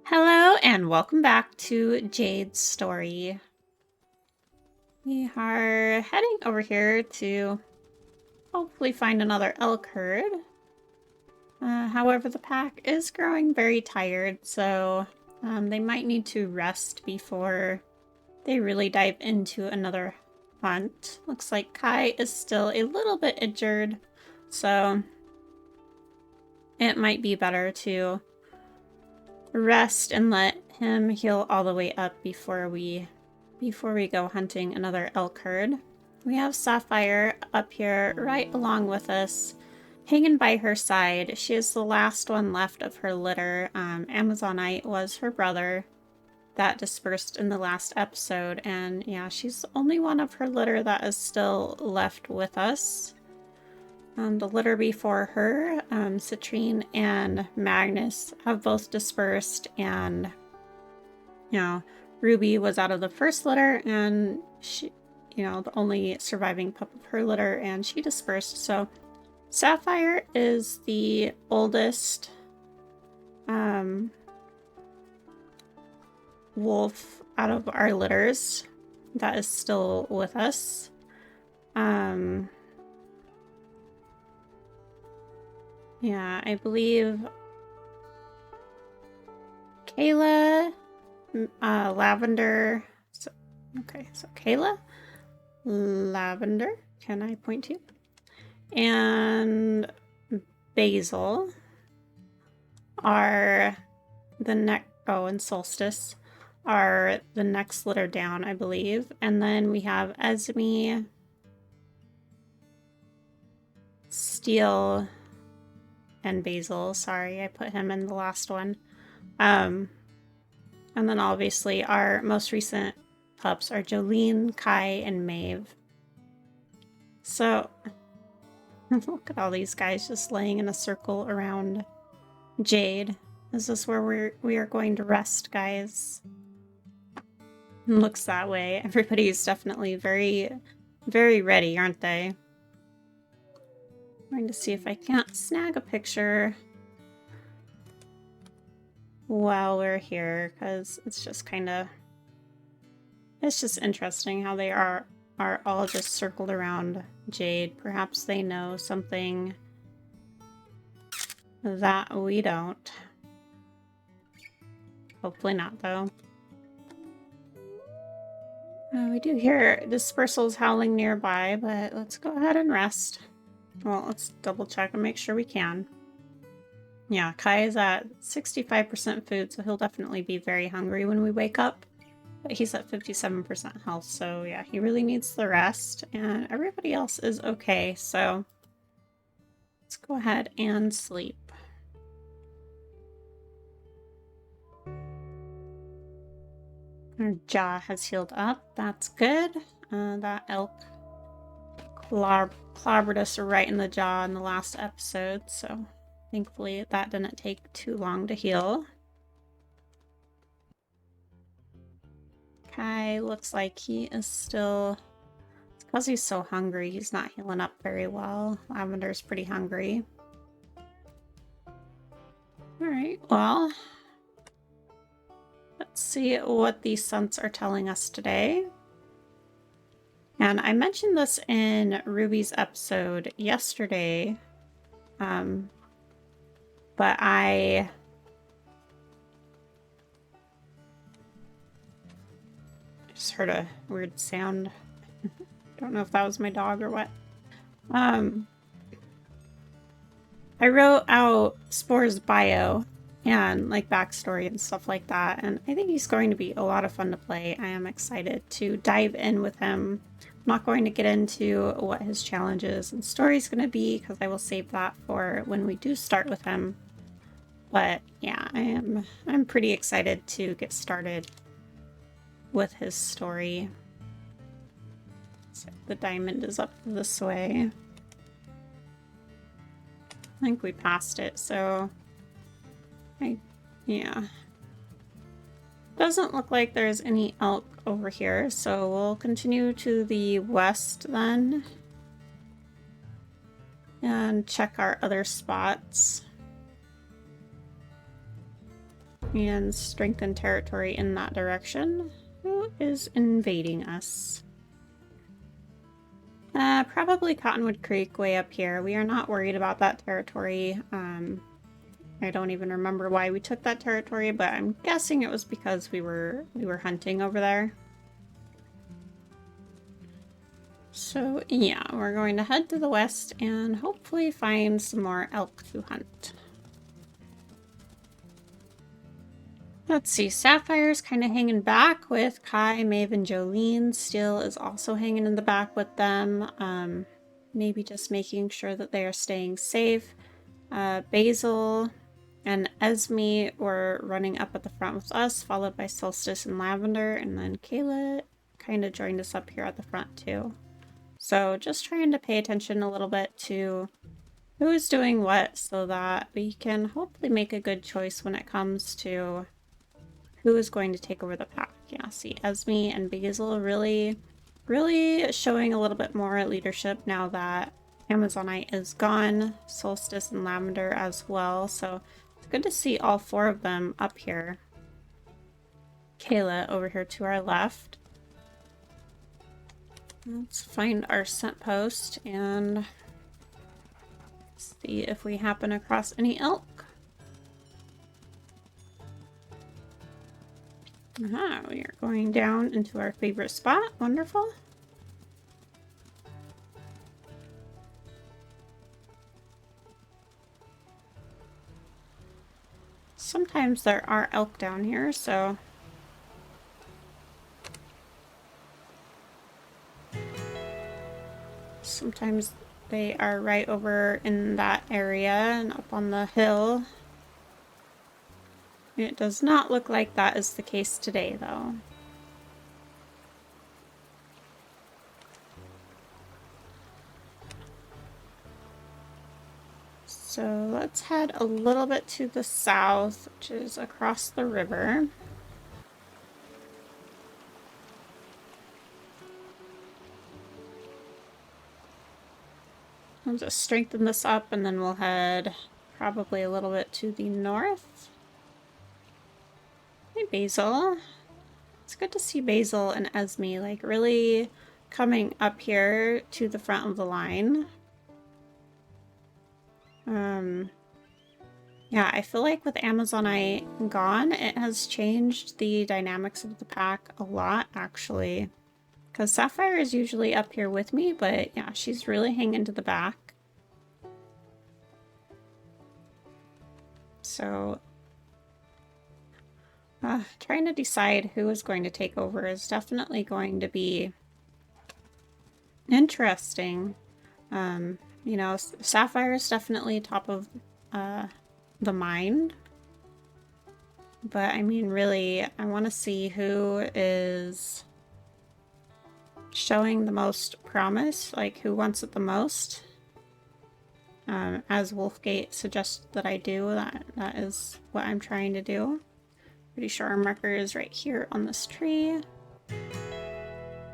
Hello and welcome back to Jade's story. We are heading over here to hopefully find another elk herd. However, the pack is growing very tired, so they might need to rest before they really dive into another hunt. Looks like Kai is still a little bit injured, so it might be better to rest and let him heal all the way up before we go hunting another elk herd. We have Sapphire up here right along with us, hanging by her side. She is the last one left of her litter. Amazonite was her brother that dispersed in the last episode, and yeah, she's the only one of her litter that is still left with us. The litter before her, Citrine and Magnus, have both dispersed, and Ruby was out of the first litter, and she, the only surviving pup of her litter, and she dispersed. So Sapphire is the oldest wolf out of our litters that is still with us. Yeah, I believe Kayla, Lavender. So Kayla, Lavender, can I point to? And Basil are the next. Oh, and Solstice are the next litter down, I believe. And then we have Esme, Steel, and Basil. Sorry, I put him in the last one. And then obviously our most recent pups are Jolene, Kai, and Maeve. So look at all these guys just laying in a circle around Jade. Is this where we are going to rest, guys? Looks that way. Everybody's definitely very, very ready, aren't they? I'm going to see if I can't snag a picture while we're here, because it's just it's just interesting how they are all just circled around Jade. Perhaps they know something that we don't. Hopefully not, though. We do hear dispersals howling nearby, but let's go ahead and rest. Well, let's double check and make sure we can. Yeah, Kai is at 65% food, so he'll definitely be very hungry when we wake up. But he's at 57% health, so yeah, he really needs the rest. And everybody else is okay, so let's go ahead and sleep. Her jaw has healed up. That's good. That elk clobbered us right in the jaw in the last episode, so thankfully that didn't take too long to heal. Kai looks like he is still... It's because he's so hungry, he's not healing up very well. Lavender's pretty hungry. Alright, well... Let's see what these scents are telling us today. And I mentioned this in Ruby's episode yesterday, but I just heard a weird sound. Don't know if that was my dog or what. I wrote out Spore's bio and like backstory and stuff like that, and I think he's going to be a lot of fun to play. I am excited to dive in with him. I'm not going to get into what his challenges and story is going to be because I will save that for when we do start with him. But yeah, I'm pretty excited to get started with his story. So the diamond is up this way. I think we passed it, so yeah. Doesn't look like there's any elk over here, so we'll continue to the west then and check our other spots. and strengthen territory in that direction. Who is invading us? Probably Cottonwood Creek way up here. We are not worried about that territory. I don't even remember why we took that territory, but I'm guessing it was because we were hunting over there. So yeah, we're going to head to the west and hopefully find some more elk to hunt. Let's see, Sapphire's kind of hanging back with Kai, Maeve, and Jolene. Steel is also hanging in the back with them. Maybe just making sure that they are staying safe. Basil and Esme were running up at the front with us, followed by Solstice and Lavender, and then Kayla kind of joined us up here at the front too. So just trying to pay attention a little bit to who's doing what so that we can hopefully make a good choice when it comes to who is going to take over the pack. Yeah, see, Esme and Basil really showing a little bit more leadership now that Amazonite is gone. Solstice and Lavender as well. So it's good to see all four of them up here. Kayla over here to our left. Let's find our scent post and see if we happen across any elk. Aha, we are going down into our favorite spot. Wonderful. Sometimes there are elk down here, so sometimes they are right over in that area and up on the hill. It does not look like that is the case today, though. So let's head a little bit to the south, which is across the river. I'll just strengthen this up and then we'll head probably a little bit to the north. Hey, Basil. It's good to see Basil and Esme like really coming up here to the front of the line. Yeah, I feel like with Amazonite gone, it has changed the dynamics of the pack a lot, actually. Because Sapphire is usually up here with me, but yeah, she's really hanging to the back. So, trying to decide who is going to take over is definitely going to be interesting. You know, Sapphire is definitely top of the mind. But I mean, really, I want to see who is showing the most promise, like who wants it the most. As Wolfgate suggests that I do, that is what I'm trying to do. Pretty sure our marker is right here on this tree.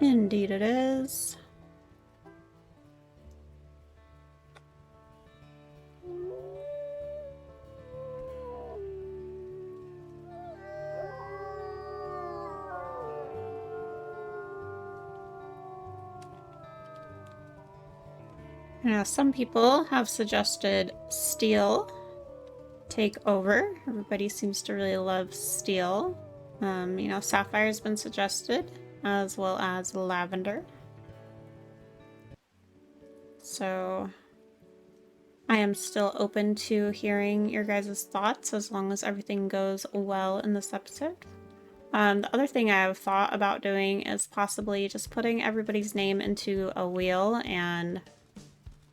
Indeed it is. Now, some people have suggested Steel take over. Everybody seems to really love Steel. You know, Sapphire's been suggested, as well as Lavender. So I am still open to hearing your guys' thoughts as long as everything goes well in this episode. The other thing I have thought about doing is possibly just putting everybody's name into a wheel and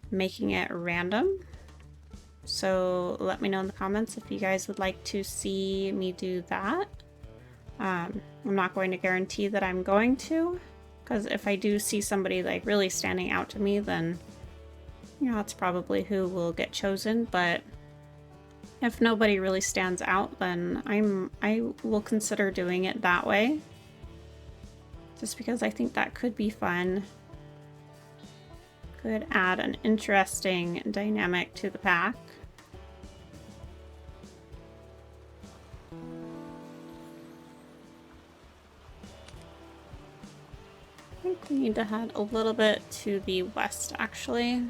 making it random. So let me know in the comments if you guys would like to see me do that. I'm not going to guarantee that I'm going to, because if I do see somebody like really standing out to me, then you know, that's probably who will get chosen. But if nobody really stands out, then I will consider doing it that way, just because I think that could be fun. Could add an interesting dynamic to the pack. think we need to head a little bit to the west, actually.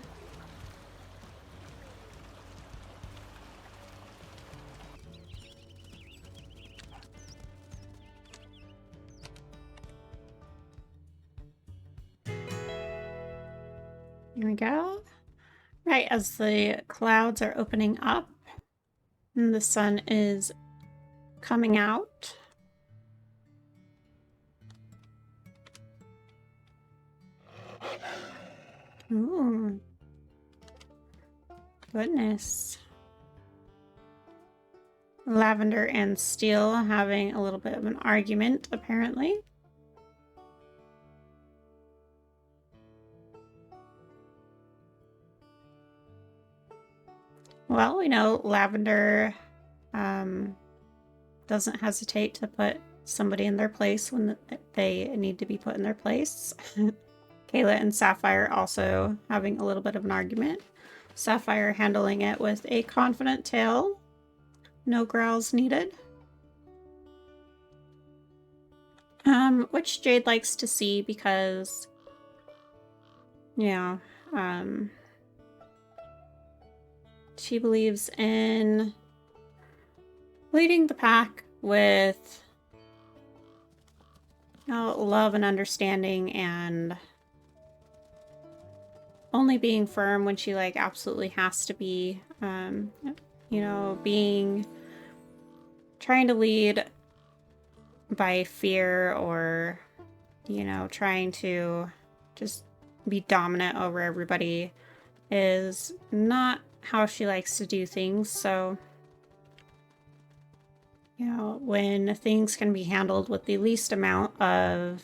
Here we go. Right, as the clouds are opening up and the sun is coming out. Ooh. Goodness. Lavender and Steel having a little bit of an argument, apparently. Well, we know Lavender doesn't hesitate to put somebody in their place when they need to be put in their place. Kayla and Sapphire also having a little bit of an argument. Sapphire handling it with a confident tail. No growls needed. Which Jade likes to see because, yeah, she believes in leading the pack with love and understanding, and only being firm when she like absolutely has to be. You know, trying to lead by fear, or, you know, trying to just be dominant over everybody is not how she likes to do things. So, you know, when things can be handled with the least amount of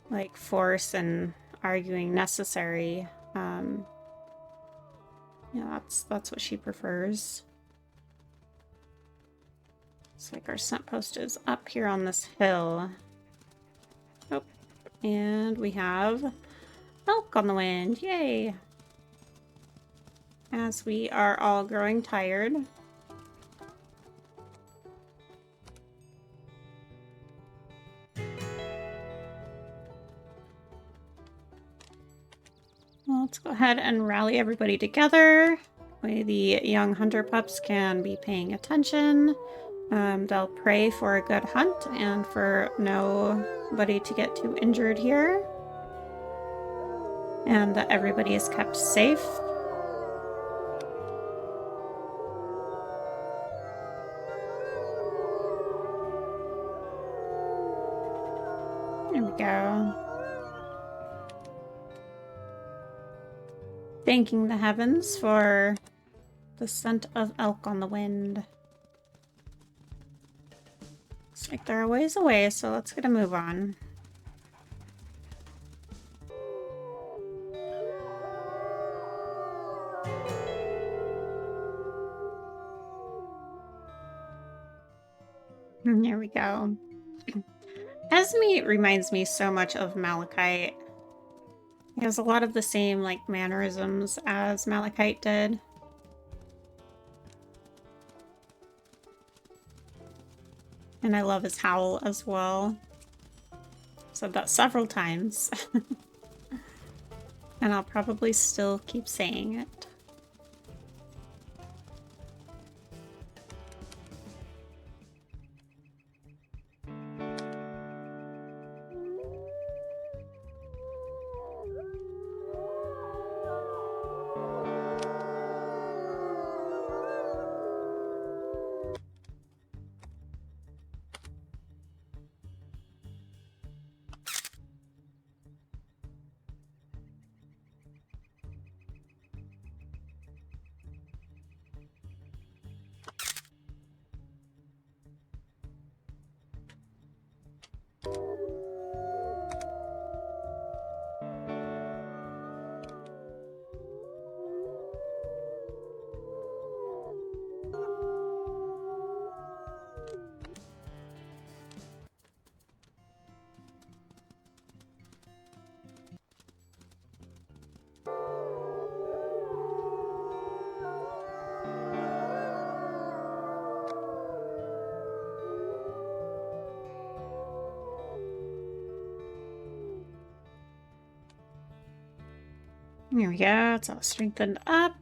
like force and arguing necessary, yeah, that's what she prefers. It's like our scent post is up here on this hill. Oh, and we have elk on the wind. Yay! As we are all growing tired. Well, let's go ahead and rally everybody together. The young hunter pups can be paying attention. They'll pray for a good hunt and for nobody to get too injured here. And that everybody is kept safe. There we go. Thanking the heavens for the scent of elk on the wind. Looks like they're a ways away, so let's get a move on. There we go. Esme reminds me so much of Malachite. He has a lot of the same like mannerisms as Malachite did. And I love his howl as well. Said that several times. And I'll probably still keep saying it. Here we go, it's all strengthened up.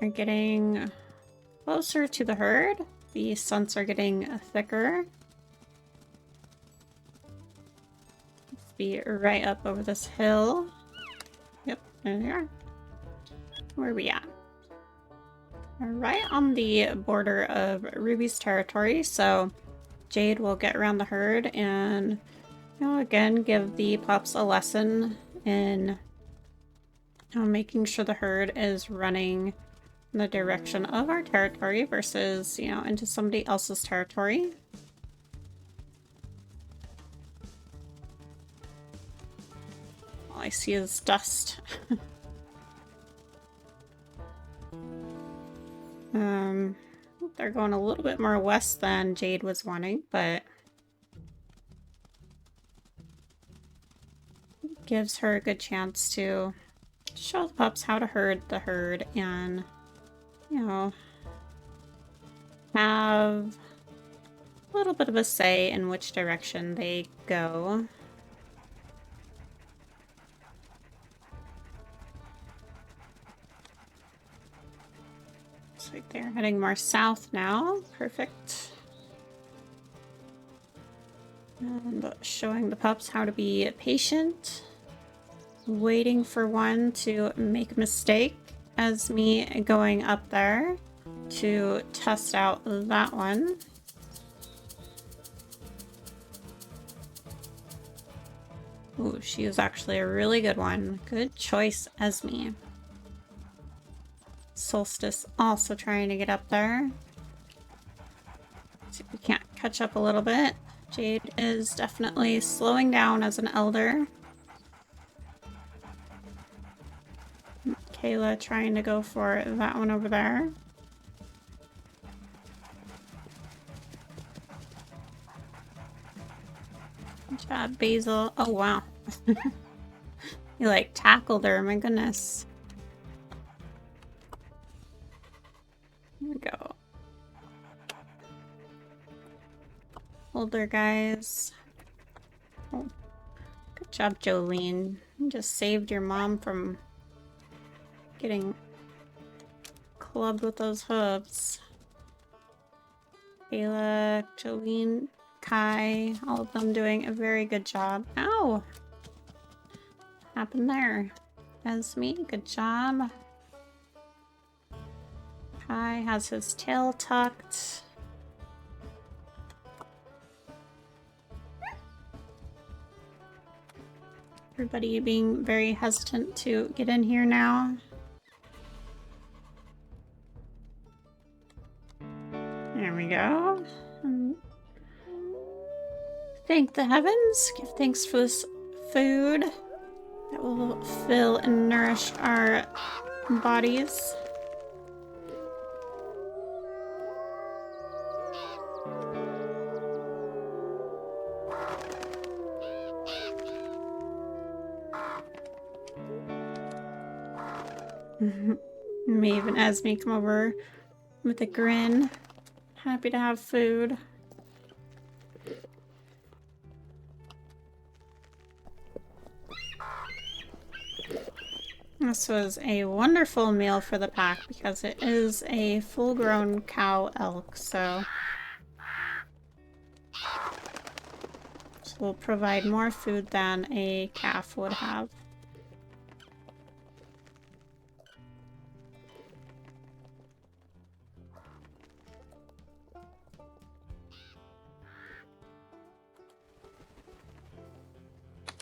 You're getting closer to the herd. The scents are getting thicker. Let's be right up over this hill. Yep, there they are. Where are we at? We're right on the border of Ruby's territory, so Jade will get around the herd and, you know, again, give the pups a lesson in making sure the herd is running in the direction of our territory versus, you know, into somebody else's territory. All I see is dust. They're going a little bit more west than Jade was wanting, but gives her a good chance to show the pups how to herd the herd and, you know, have a little bit of a say in which direction they go. Looks like they're heading more south now. Perfect. And showing the pups how to be patient. Waiting for one to make a mistake as me going up there to test out that one. Ooh, she is actually a really good one. Good choice, Esme. Solstice also trying to get up there. See if we can't catch up a little bit. Jade is definitely slowing down as an elder. Kayla trying to go for that one over there. Good job, Basil. Oh, wow. You like tackled her, my goodness. Here we go. Hold her, guys. Oh, good job, Jolene. You just saved your mom from getting clubbed with those hooves. Kayla, Jolene, Kai, all of them doing a very good job. Ow! What happened there? Esme, good job. Kai has his tail tucked. Everybody being very hesitant to get in here now. There we go. Thank the heavens. Give thanks for this food that will fill and nourish our bodies. Maeve and Esme come over with a grin. Happy to have food. This was a wonderful meal for the pack because it is a full-grown cow elk, so this will provide more food than a calf would have.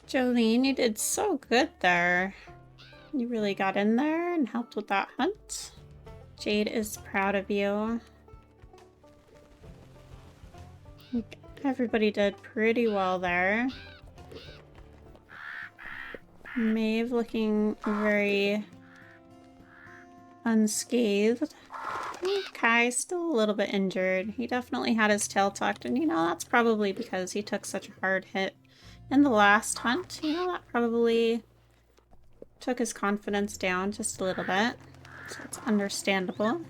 Jolene, you did so good there. You really got in there and helped with that hunt. Jade is proud of you. Everybody did pretty well there. Maeve looking very unscathed. Kai still a little bit injured. He definitely had his tail tucked, and you know, that's probably because he took such a hard hit in the last hunt. You know, that probably took his confidence down just a little bit. So it's understandable.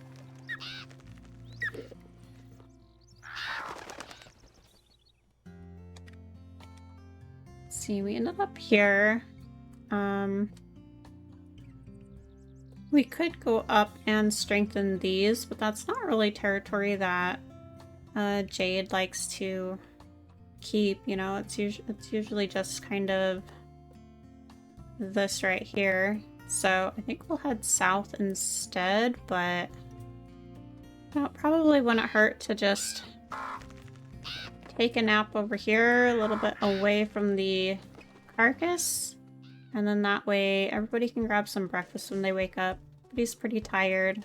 see, we ended up here. We could go up and strengthen these, but that's not really territory that Jade likes to keep, you know. It's usually just kind of this right here. So I think we'll head south instead, but that probably wouldn't hurt to just take a nap over here, a little bit away from the carcass. And then that way everybody can grab some breakfast when they wake up. But he's pretty tired.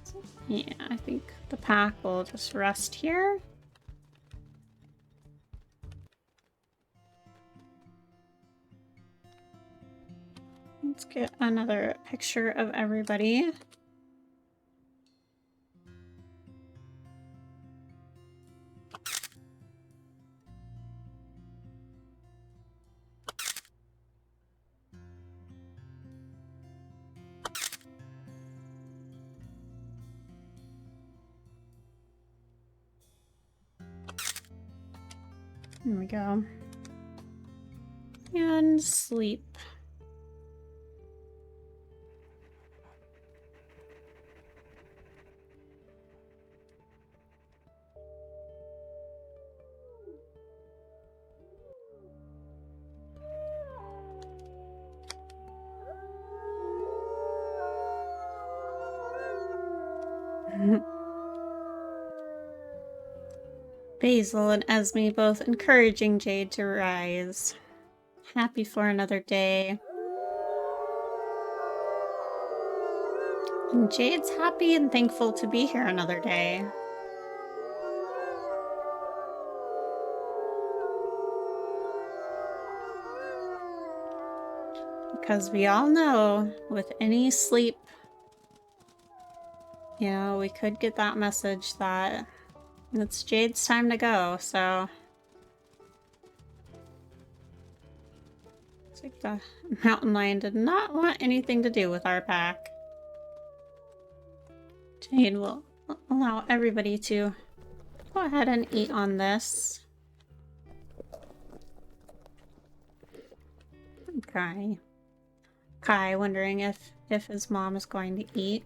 So, yeah, I think the pack will just rest here. Let's get another picture of everybody. There we go. And sleep. Basil and Esme both encouraging Jade to rise. Happy for another day. And Jade's happy and thankful to be here another day. Because we all know, with any sleep, you know, we could get that message that it's Jade's time to go, so... It's like the mountain lion did not want anything to do with our pack. Jade will allow everybody to go ahead and eat on this. Okay. Kai wondering if his mom is going to eat.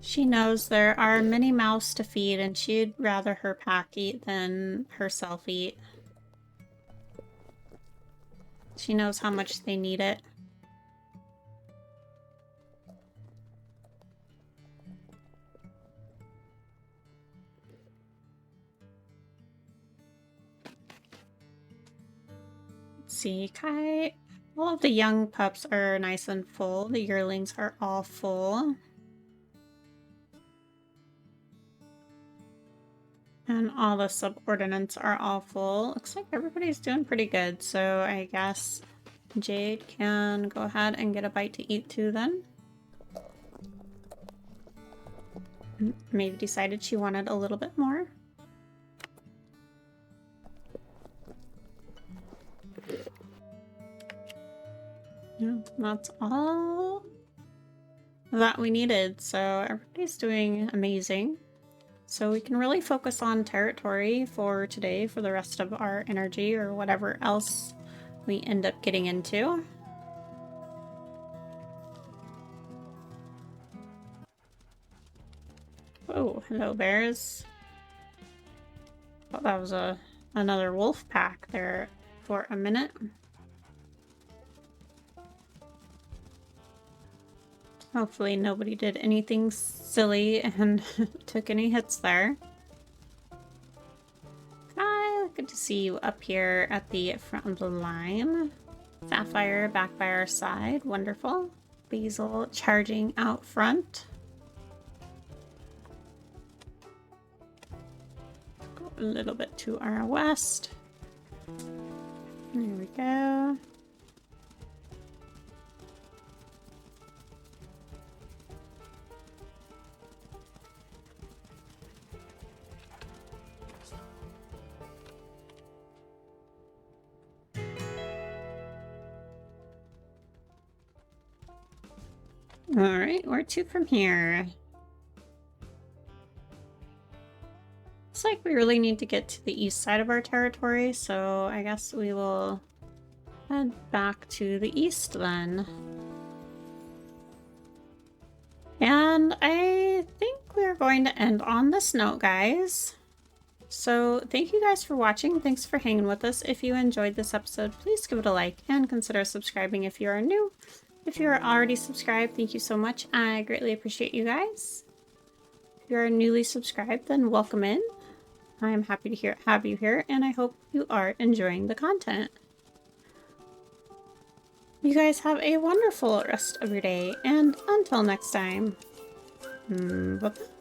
She knows there are many mouths to feed, and she'd rather her pack eat than herself eat. She knows how much they need it. Let's see, Kai. All of the young pups are nice and full. The yearlings are all full. And all the subordinates are all full. Looks like everybody's doing pretty good, so I guess Jade can go ahead and get a bite to eat too then. Maybe decided she wanted a little bit more. Yeah, that's all that we needed, so everybody's doing amazing. So we can really focus on territory for today for the rest of our energy or whatever else we end up getting into. Oh, hello bears. Thought that was another wolf pack there for a minute. Hopefully nobody did anything silly and took any hits there. Hi, good to see you up here at the front of the line. Sapphire back by our side, wonderful. Basil charging out front. Go a little bit to our west. There we go. Alright, where to from here? looks like we really need to get to the east side of our territory, so I guess we will head back to the east then. And I think we're going to end on this note, guys. So thank you guys for watching. Thanks for hanging with us. If you enjoyed this episode, please give it a like and consider subscribing if you are new. If you are already subscribed, thank you so much. I greatly appreciate you guys. If you are newly subscribed, then welcome in. I am happy to have you here, and I hope you are enjoying the content. You guys have a wonderful rest of your day, and until next time, bye-bye.